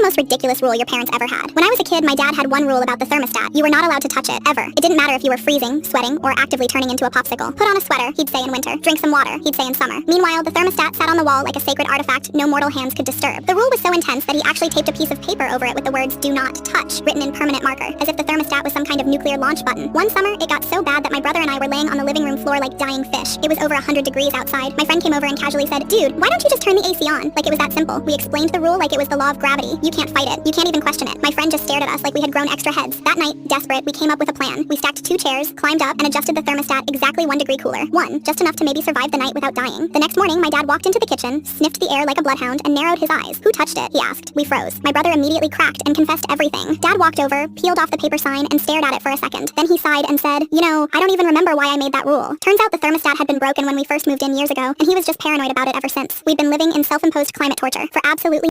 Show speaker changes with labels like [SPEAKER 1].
[SPEAKER 1] most ridiculous rule your parents ever had? When I was a kid, my dad had one rule about the thermostat. You were not allowed to touch it, ever. It didn't matter if you were freezing, sweating, or actively turning into a popsicle. Put on a sweater, he'd say in winter. Drink some water, he'd say in summer. Meanwhile, the thermostat sat on the wall like a sacred artifact no mortal hands could disturb. The rule was so intense that he actually taped a piece of paper over it with the words "Do not touch" written in permanent marker, as if the thermostat was some kind of nuclear launch button. One summer, it got so bad that my brother and I were laying on the living room floor like dying fish. It was over 100 degrees outside. My friend came over and casually said, "Dude, why don't you just turn the AC on?" Like it was that simple. We explained the rule like it was the law of gravity. You can't fight it. You can't even question it. My friend just stared at us like we had grown extra heads. That night, desperate, we came up with a plan. We stacked 2 chairs, climbed up, and adjusted the thermostat exactly 1 degree cooler. Just enough to maybe survive the night without dying. The next morning, my dad walked into the kitchen, sniffed the air like a bloodhound, and narrowed his eyes. "Who touched it?" he asked. We froze. My brother immediately cracked and confessed everything. Dad walked over, peeled off the paper sign, and stared at it for a second. Then he sighed and said, "You know, I don't even remember why I made that rule." Turns out the thermostat had been broken when we first moved in years ago, and he was just paranoid about it ever since. We'd been living in self-imposed climate torture for absolutely